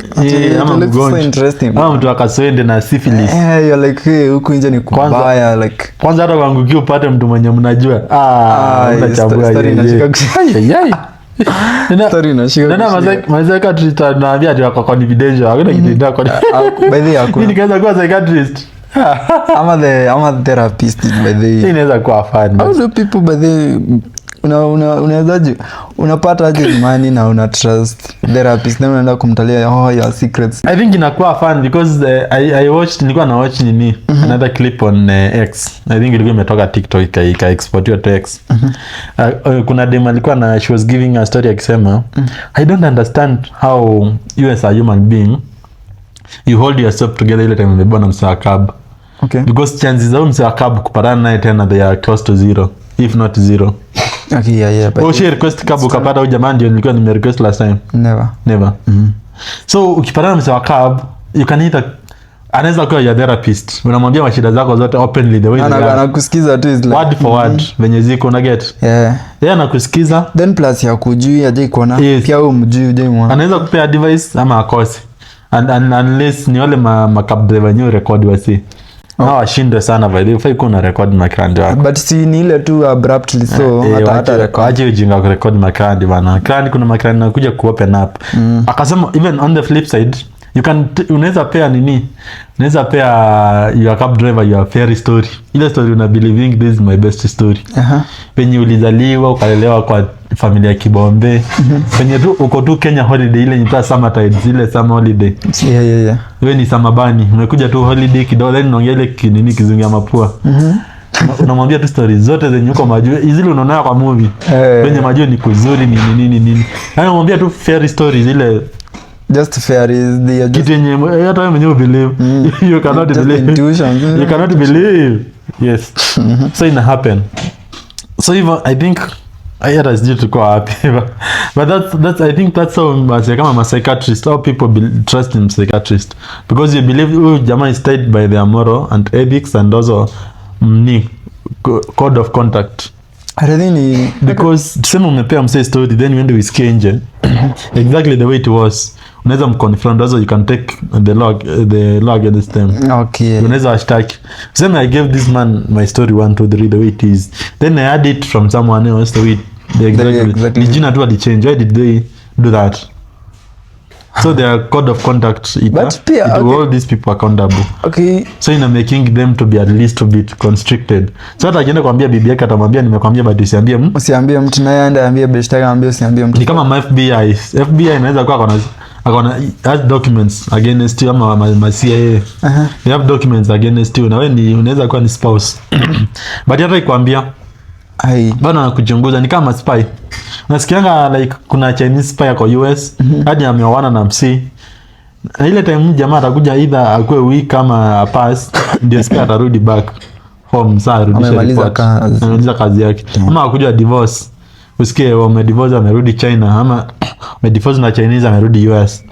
so interesting. Mtu akaswende na syphilis. Hiyo like huku nje ni kubaya like. Kwanza hata wangu upate mtu mwenye mnajua. Unachambua story inashika. Story inashika. Mazaka tunaambia ati wako confidential. Hakuna kitu ndako. By the way mimi nikaanza kuwa psychiatrist. I'm a therapist by the way. Inaweza kuwa fun. How do people by the unawezaje unapata aje imani na una trust therapist na unaenda kumtalia your secrets? I think inakuwa fun because I watched, nilikuwa na watch nini another clip on X. I think ilikuwa imetoka TikTok ika exportiwa to X. Kuna dem alikuwa na she was giving a story akisema I don't understand how you as a human being you hold yourself together ile time umebona msakab. Okay. Because chances za msakab kupatana naye tena they are close to zero if not zero. Okay, yeah. But she request kabu kapata huyu jamaa ndio nilikuwa nime request last time. Never. So ukipatana msakab you can either anaweza kuwa your therapist. Unamwambia mashida zako zote openly the way anakusikiza tu is like word for word venye ziko una get. Yeah. Yeye anakusikiza then plus ya kujui aje kuona pia wewe mjui uje mwa. Anaweza kupea advice ama akose. And unless ni wale makab driver new record wasi. Washinde sana by the way fai kuna record makandi wako. But si ni ile tu abruptly so hata record. Aje ujinga ku record makandi bana. Kandi kuna makandi nakuja ku open up. Akasema even on the flip side you can unaweza pea nini? Unaweza pea your cab driver your fairy story. Ile story una believing this is my best story. Penye ulizaliwa ukalelewa kwa familia ya Kibombe. Penye tu uko tu Kenya holiday ile inaitwa summer tide zile summer holiday. Yeah. Wewe ni samabani, umekuja tu holiday kidogo then unaongea ile nini kizungu ya mapua. Unamwambia tu stories zote zenye uko majuu. Zile unaona kwa movie. Penye majuu ni kuzuri ni nini. Unamwambia tu fairy stories ile just fairies the kitu yenye hata wewe mwenyewe believe. You cannot believe. You cannot believe. Yes. So it happen. So even I think I had as to go happy. But that's I think that's how as a psychiatrist how people trust in psychiatrist because you believe Jama is tied by their moral and ethics and also code of conduct. Because tuseme umepea msee story then you end with nje exactly the way it was. Unaweza mconfront also you can take the log against them. Okay. Unaweza hashtag tuseme I gave this man my story 1 2 3 the way it is then I add it from someone else the way exactly. Jina tu change. Why did they do that? So their code of conduct all these people accountable. Okay. So ina making them to be at least a bit constricted. So hata akienda kuambia bibi yake atamwambia nimekwambia but usiambie mtu naye aende aambie best yake aambie usiambie mtu. Ni kama FBI inaweza kuwa akona has documents against you ama CIA. They have documents against you na wewe ni unaweza kuwa ni spouse. But hata ikwambia bana kuchunguza ni kama spy. Unasikianga like kuna Chinese spy kwa US hadi ameoana na MC. Na ile time jamaa atakuja either akue week kama pass ndio spy atarudi back home saa arudisha report. Amemaliza kazi yake. Ama akuja divorce. Usikie wamedivorce amerudi China ama amedivorce na Chinese amerudi US.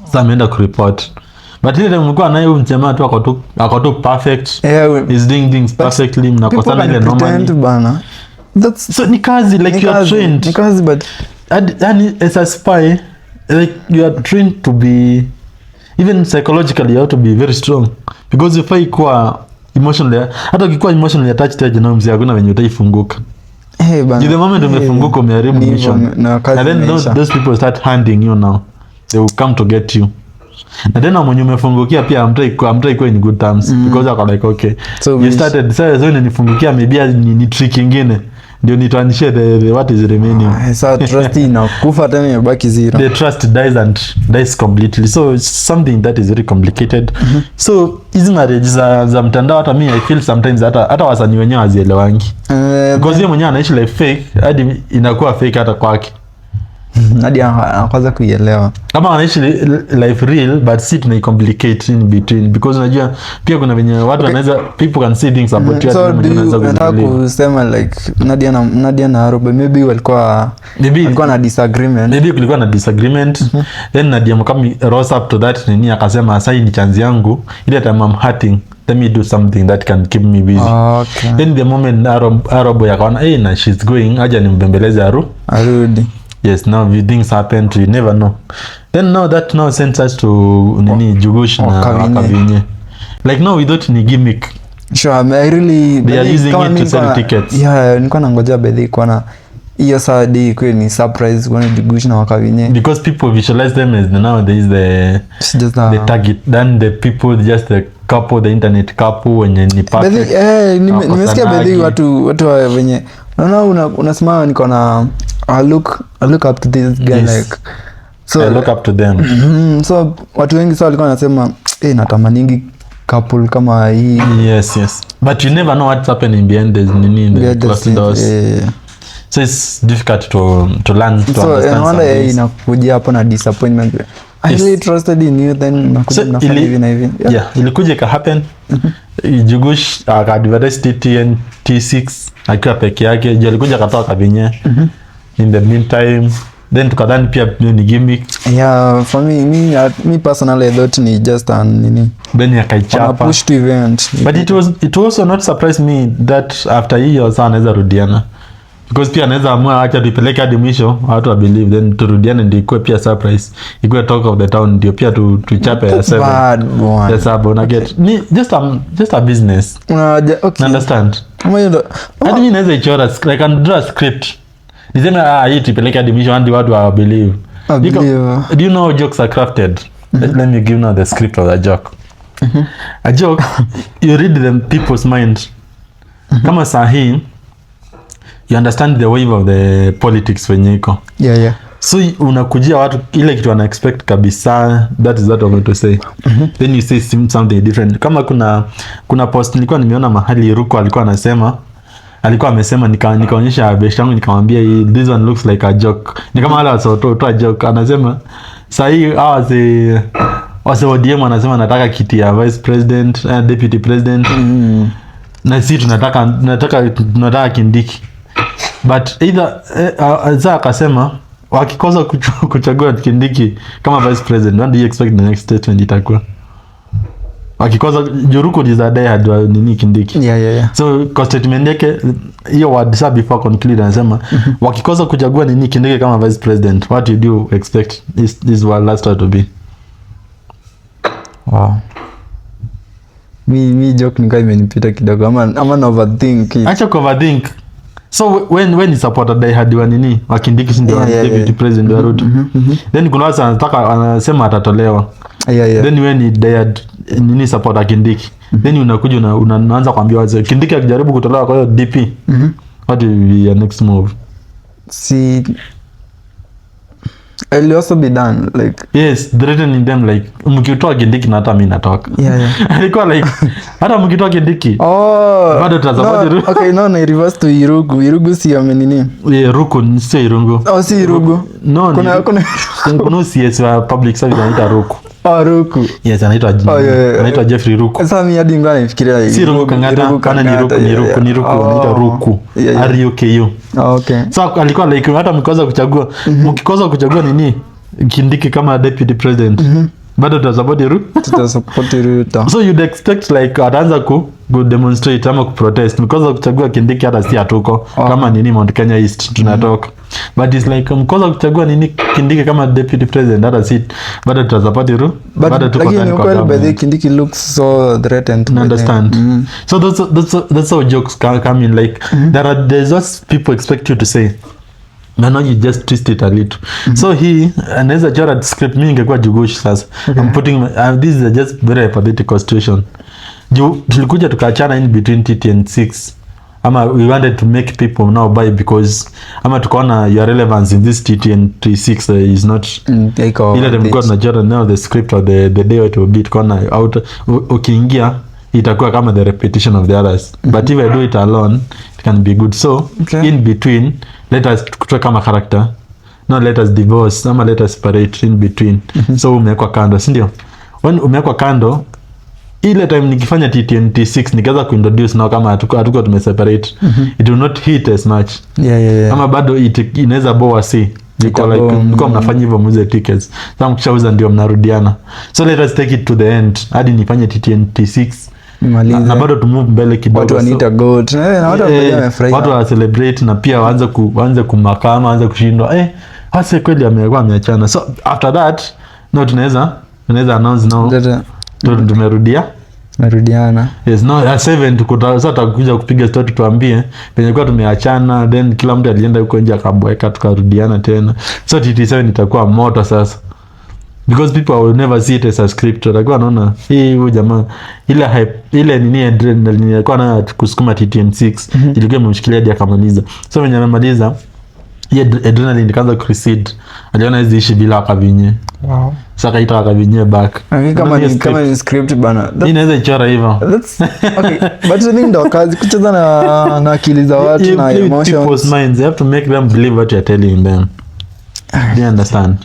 Sasa ameenda kureport. But ile mlikuwa naye huyu mjamaa tu ako tu perfect. Is doing things perfectly, mnakosana ile normally bana. That's so ni kazi, like you are trained. Ni kazi, but and as a spy, like you are trained to be, even psychologically you have to be very strong, because if I kuwa emotionally, hata ukikuwa emotionally attached to na mzee hakuna venye utaifunguka. Bana. The moment umefunguka umeharibu mission. And then those people start hunting you now. They will come to get you. Na tena mwenye umefungukia pia amtrai kwa in good terms, because ako like okay, so you started so nifungukia maybe ni trick nyingine ndio nituanishie the what is remaining. So trust inakufa tena inabaki zero. The trust dies completely, so it's something that is very complicated. So hizi marriage za mtandao, hata mimi I feel sometimes hata wasanii wenyewe hazielewangi, because yeye mwenyewe anaishi life fake hadi inakuwa fake hata kwake. Hadi anaanza kuielewa kama anaishi life real, but si tunai complicate in between, because unajua pia kuna venye watu wanaweza people can see things about you. So nataka kusema like Nadia na Aroba maybe walikuwa na disagreement, maybe kulikuwa na disagreement. Then Nadia mkami rose up to that nini, akasema sasa hii ni chance yangu, ile time I'm hurting, let me do something that can keep me busy. Okay. Then the moment Aroba yakaona na she's going, aja nimbembeleze arudi. Yes, now things happen to you, never know. Then now sends us to nini Jugush na Kavinye. Like now we don't ni gimmick. Sure, I really they are using it to sell tickets. Yeah, nilikuwa nangoja bedhi kwa na hiyo Saturday kwa ni surprise kwa Jugush na Kavinye. Because people visualize them as nowadays the target, then the people just the couple, the internet couple wenye ni perfect. Nimesikia bedhi watu wenye unasema niko na I look up to this guy. Yes. Like so I look up to them. So watu wengi sasa walikuwa wanasema natamaningi couple kama hii. Yes, but you never know what's happening behind the closed doors. So it's difficult to learn to understand. So inakuja hapo na disappointment. I really trusted in you, then nakuja nafanya hivi na hivi. Yeah, ilikuja ka happen. Jugush advertise T6 akiwa peke yake, je alikuja katoa Kavinye. In the meantime, then tukadhani pia ni gimmick. Yeah, for me personally I thought ni just nini. Then yakaichapa. Push to event. But it also not surprised me that after hiyo sana anaweza rudiana. Because pia anaweza amua acha tupeleke hadi mwisho, watu wa believe, then turudiane ndio ikuwe pia surprise. Ikuwe talk of the town ndio pia tuchape ya 7. Bad boy. Yes, I get. Me just a business. Okay. Understand? Hadi mimi naweza ichora, I can draw a script. Niseme hii tupeleke hadi mwisho hadi watu wa believe. Do you know how jokes are crafted? Let me give now the script of a joke. A joke, you read the people's mind. Kama sahi, you understand the wave of the politics wenye iko. Yeah. So unakujia watu ile kitu wana expect kabisa, that is what I'm going to say. Then you say something different. Kama kuna post nilikuwa nimeona mahali Ruko alikuwa amesema nikaonyesha best yangu nikamwambia this one looks like a joke. Ni kama wale wasotoa joke, anasema sahi wase ODM anasema nataka kiti ya vice president, deputy president. Na sisi tunataka Kindiki. But either za akasema wakikosa kuchagua Kindiki kama vice president, when do you expect the next statement itakuwa? Wakikosa Juruko dizadai hadwa nini Kindiki. Yeah. So kwa statement yake hiyo word sa before conclude anasema wakikosa kuchagua nini Kindiki kama vice president, what you do expect this world last to be? Wow. Mi joke nika imenipita kidogo ama na overthink. Acha overthink. So when he supported die hadi nini Kindiki ndio deputy president wa Ruto. Then kuna watu anasema atatolewa. Then when he died nini support Kindiki. Then unakuja unaanza kuambia wazee Kindiki akijaribu kutolewa kwa hiyo DP. What will be your next move? See, it'll also be done like yes, threatening them like mkitoa Kindiki na hata mimi natoka. Alikuwa like hata mkitoa Kindiki bado tutasupport Ruto. Okay, no reverse to Irugu si amenini. Ruko si Irungu. Si Irugu. No, kuna CS wa public service anaitwa Ruko. Ruku. Yes, anaitwa Jeffrey Ruku. Sasa mimi hadi ngani nifikiria si Ruku Kangata, kana ni Ruku anaitwa Ruku. RUKU. Okay. So alikuwa like hata mkikosa kuchagua nini Kindiki kama deputy president. bado tutasupport Ruto. So you'd expect like ataanza ku demonstrate ama ku protest because of kuchagua Kindiki hata si hatuko kama nini Mount Kenya East tunatoka. But it's like because of kuchagua nini Kindiki kama deputy president hata si bado tutasupport Ruto. Bado tuko ndani kwa sababu by the Kindiki looks so threatened. Understand. So that's how jokes come in like there's just people expect you to say but now you just twist it a little. So he anaweza chora script mimi ingekuwa Jugush sasa. I'm putting this is just very hypothetical situation. Tulikuja tukaachana in between TT and 6 ama we wanted to make people now buy because ama tukaona your relevance in this TT and T6 is not ile tulikuwa tunachora now the script or the day it will be tukaona out ukiingia itakuwa kama the repetition of the others. But if I do it alone it can be good. So in between let us kutoka kama character. No, let us divorce ama let us separate in between. So umewekwa kando, si ndio? When umewekwa kando ile time nikifanya TT6 nikaanza kuintroduce nao kama hatuko tumeseparate. It will not hit as much. Yeah. Ama bado inaweza boa si. Niko like mko mnafanya hivyo muuze tickets. Sasa mkishauza ndio mnarudiana. So let us take it to the end. Hadi nifanye TT6. Na bado tu move mbele kidogo. Watu wanaita goat. Na watu wamefurahi. Watu wa celebrate na pia waanze kumakama, waanze kushindwa. Hasa kweli amekuwa ameachana. So after that no tunaweza announce now. Tumerudiana. Yes, no, at 7 sasa tutakuja kupiga story tuambie penye kwa tumeachana, then kila mtu alienda huko nje akabweka tukarudiana tena. So TT7 itakuwa moto sasa. Because people will never see it as a script. Watakuwa naona huyu jamaa ile nini adrenaline ilikuwa na kusukuma TT6 ilikuwa imemshikilia hadi akamaliza. So when amemaliza adrenaline ikaanza kurecede. Aliona hizi ishi bila akavinye. Wow. Sasa kaita akavinye back. Kama ni script bana. Inaweza ichora hivyo. That's okay. But I think ndio kazi kucheza na akili za watu na emotions. People's minds, you have to make them believe what you're telling them. Do you understand?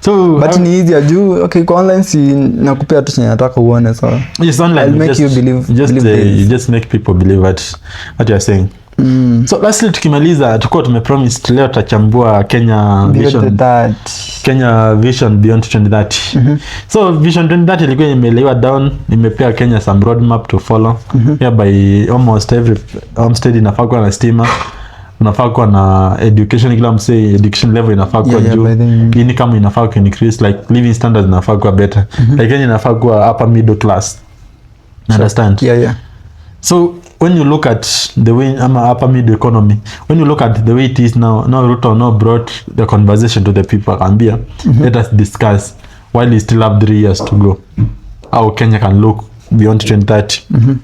So but ni easy juu okay kwa online si nakupea tu chenye nataka uone so yes online I'll make you believe you just make people believe what you're saying. So lastly tukimaliza tulikuwa tumepromise leo tutachambua Kenya Vision Beyond 2030. So Vision 2030 ilikuwa imelewa down, imepea Kenya some roadmap to follow. By almost every homestead inafaa kuwa na stima, unafaa kuwa na education, kila msee education level inafaa kuwa juu, income inafaa kuwa increase, like living standards inafaa kuwa better. Like Kenya inafaa kuwa upper middle class. Understand? Yeah. So when you look at the way upper middle economy, when you look at the way it is now Ruto now brought the conversation to the people. Akambia let us discuss while we still have 3 years to go how Kenya can look beyond 2030.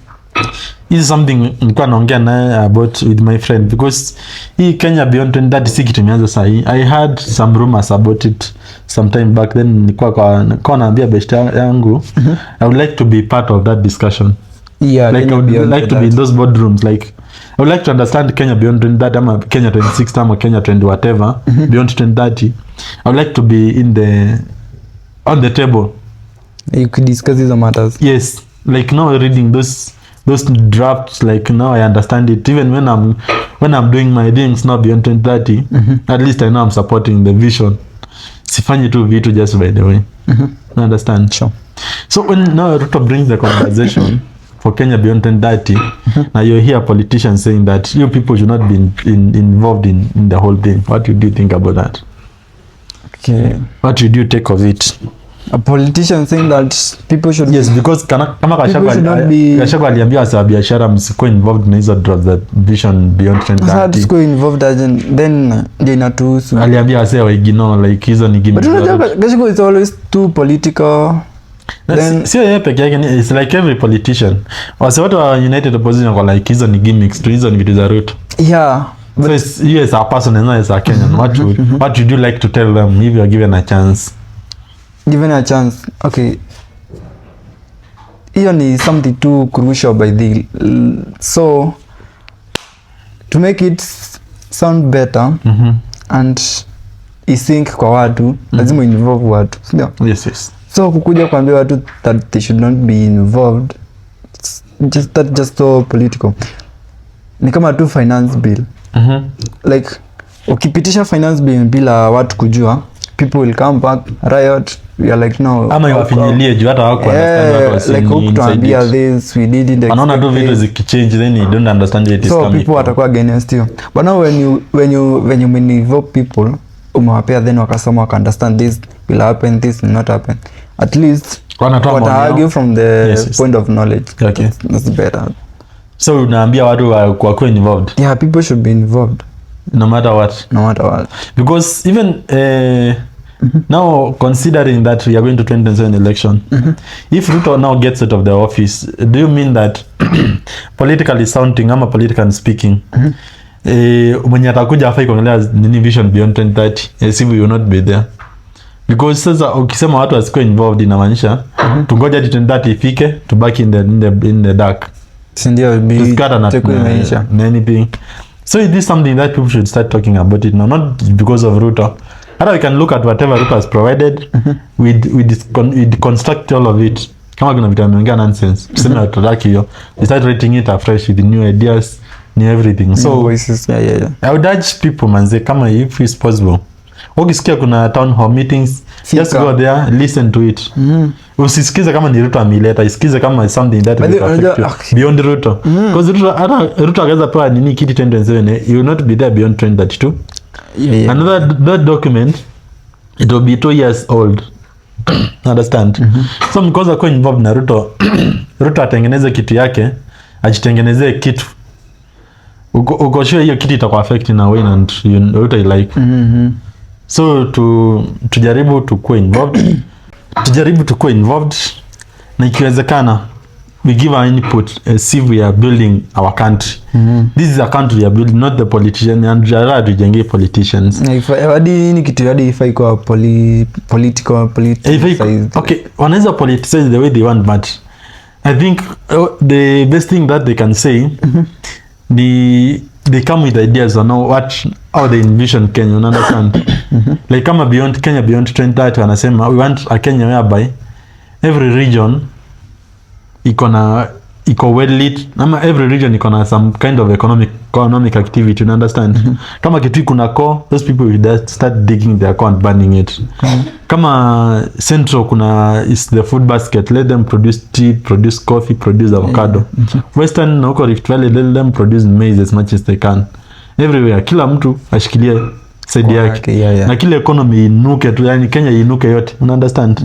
This is something nilikuwa naongea naye about with my friend because hii Kenya beyond 2030 si kitu imeanza sasa hii. I had some rumors about it some time back then. Nilikuwa kwa naambia best yangu I would like to be part of that discussion. Yeah, like I would like to be in those boardrooms. Like I would like to understand Kenya beyond 2030 ama Kenya 26 ama Kenya 20 whatever beyond 2030. I would like to be on the table. You could discuss these matters. Yes, like now reading those drafts, like now I understand it. Even when I'm doing my things now beyond 2030, at least I know I'm supporting the vision. Sifanyi tu vitu just by the way. I understand. Sure. So when now Ruto brings the conversation for Kenya beyond 2030, now you hear politicians saying that you people should not be involved in the whole thing. What do you think about that? Okay. What did you take of it? A politician saying that people should because kama Gachagua aliambia wasa biashara msiko involved na hizo drop that vision beyond 2030. Msiko involved then ndio inatuhusu. Aliambia wasa wa ignore like hizo ni gimmick. But Gachagua is always too political. Then sio yeye peke yake, it's like every politician. Wasa watu wa United Opposition kwa like hizo ni gimmicks tu, hizo ni vitu za Ruto. Yeah. But so you as a person and not as a Kenyan, what would you like to tell them if you are given a chance? Given a chance, okay. Hiyo ni something too crucial by the so to make it sound better and isync kwa watu lazima involve watu, ndio? Yes. So kukuja kuambia watu that they should not be involved, just so political. Ni kama tu finance bill. Like ukipitisha finance bill bila watu kujua, people will come back, riot, we are like no ama iwafinyilie juu hata wako understand what was like saying kutuambia this we didn't expect. Wanaona tu vitu zikichange then you don't understand where it is so coming people watakuwa against you, but now when you invoke people umewapea then wakasoma waka understand this will happen, this will not happen, at least what argue from the point of knowledge. Okay. That's better. So unaambia watu wakuwe involved. Yeah, people should be involved no matter what because even now considering that we are going to 2027 election, if Ruto now gets out of the office, do you mean that politically sounding ama politically speaking mwenye atakuja afai kuongelea nini vision beyond 2030 as if we will not be there? Because sasa ukisema watu wasikuwe involved inamaanisha tungoja 2030 ifike tubaki in the dark, sindio? Anything. So is this something that people should start talking about it now, not because of Ruto? Hata we can look at whatever Ruto has provided, we deconstruct all of it. Kama kuna vitu ameongea nonsense, tuseme watotaki hiyo, we start rating it afresh with new ideas, new everything. So voices, yeah. I would urge people manze, kama if it's possible, ukisikia kuna town hall meetings, just go there, listen to it. Usisikize kama ni Ruto ameleta, isikize kama something that will affect you beyond Ruto. Because Ruto akaweza pewa nini kiti 2027, you will not be there beyond 2032. Yeah. Another that document, it will be 2 years old. Understand? So because kwa involved na Ruto, Ruto atengeneze kitu yake, ajitengenezee kitu. Uko sure hiyo kitu itakuwa affect na way and Ruto like. So tujaribu tukuwe involved. Na ikiwezekana we give our input as if we are building our country. This is a country we are building, not the politicians, and jara tujenge politicians. Hadi ni kitu hadi ifai kwa political okay, wanaweza politicize the way they want, but I think the best thing that they can say they come with ideas on how they envision Kenya, you understand? Like kama beyond Kenya beyond 2030 wanasema we want a Kenya whereby every region iko well lit, ama every region iko na some kind of economic activity, you understand? Kama kitu kuna core, those people will start digging their core and burning it. Kama Central kuna is the food basket, let them produce tea, produce coffee, produce avocado. Western na huko Rift Valley, let them produce maize as much as they can. Everywhere kila mtu ashikilie side yake. Na kila economy inuke tu, yani Kenya inuke yote, you understand?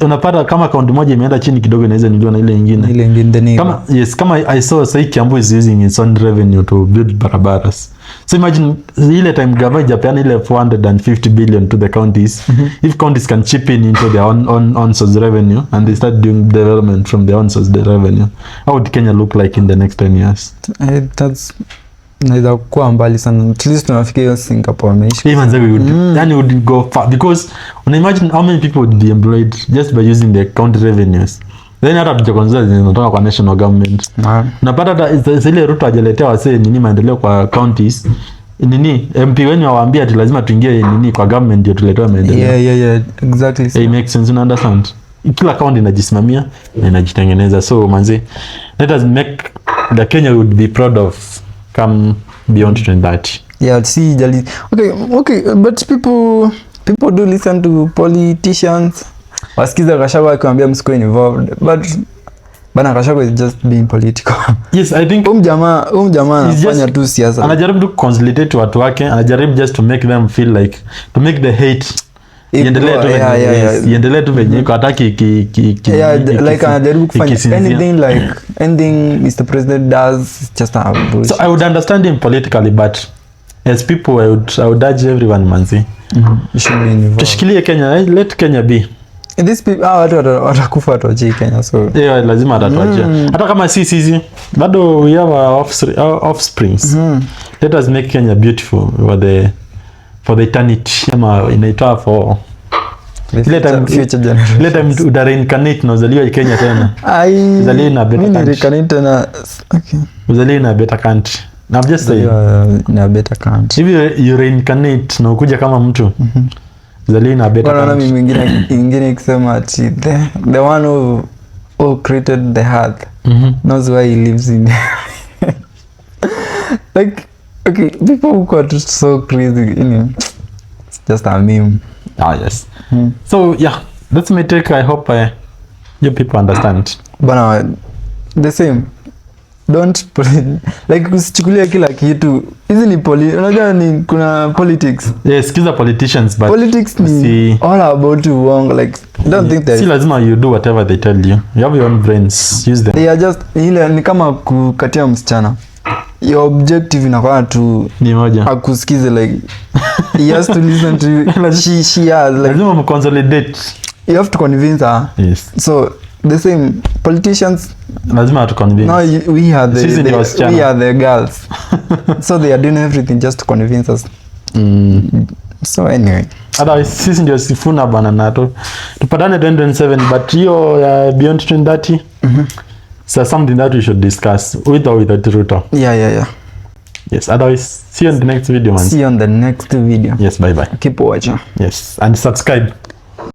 Unapata kama account moja imeenda chini kidogo inaweza niliwa na ile nyingine. Kama I saw say Kiambu is using its own revenue to build barabaras. So imagine ile time government Japan ile 450 billion to the counties. If counties can chip in into their own source revenue and they start doing development from their own source revenue, how would Kenya look like in the next 10 years? That's naida kuwa mbali sana. At least tunafikia hiyo Singapore ameishi. Even we would yani would go far, because when imagine how many people would be employed just by using the county revenues. Then hata tujakonzea zinatoka kwa national government. Unapata hata zile Ruto ajaletea wasee nini maendeleo kwa counties. Nini MP wenyu waambia ati lazima tuingie nini kwa government ndio tuletewe maendeleo. Yeah, exactly. It makes sense, you understand? Kila county inajisimamia na inajitengeneza. So manzi, let us make the Kenya would be proud of come beyond 2030. Yeah, see jali. Okay, but people do listen to politicians. Wasikiza Gachagua akiwaambia msikuwe involved, but bana Gachagua is just being political. Yes, I think jamaa anafanya tu siasa. Anajaribu to consolidate watu wake, anajaribu just to make them feel like, to make the hate iendelee tu venye kwa hataki like anajaribu kufanya anything Mr. President does just a bullshit. So I would understand him politically, but as people I would urge everyone manzi, you should be involved. Tushikilie Kenya, let Kenya be. And these people watakufa tuache Kenya, so lazima atatuachia. Hata kama sisi bado we have our offsprings. Let us make Kenya beautiful for the eternity, ama inaitwa for future generation. Let them to reincarnate na uzaliwa Kenya tena. Uzaliwa na better country. Reincarnate na okay. Uzaliwa na better country. Na I'm just saying na better country. If you reincarnate na ukuja kama mtu. Uzaliwa na better country. Kuna mimi mwingine ikisema ati the one who created the earth knows why he lives in. Like okay, people who are so crazy, you know. It's just a meme. Yes. So yeah, that's my take. I hope you people understand. Bana, the same. Don't like usichukulia kila kitu. Hizi ni unajua ni kuna politics. Yes, kiza politicians, but politics ni all about uongo. Like don't think that. Si lazima you do whatever they tell you. You have your own brains. Use them. They are just ile ni kama kukatia msichana. Your objective inakuwa tu ni moja. Akusikize like he has to listen to you. She has like lazima mconsolidate. You have to convince her. Yes. So the same politicians lazima to convince. No, we are the girls. So they are doing everything just to convince us. So anyway. Otherwise sisi ndio Sifuna bana nato. Tupatane 2027 but hiyo beyond 2030. So something that we should discuss with or without Ruto. Yeah. Yes, otherwise see you on the next video, man. See you on the next video. Yes, bye. Keep watching. Yes, and subscribe.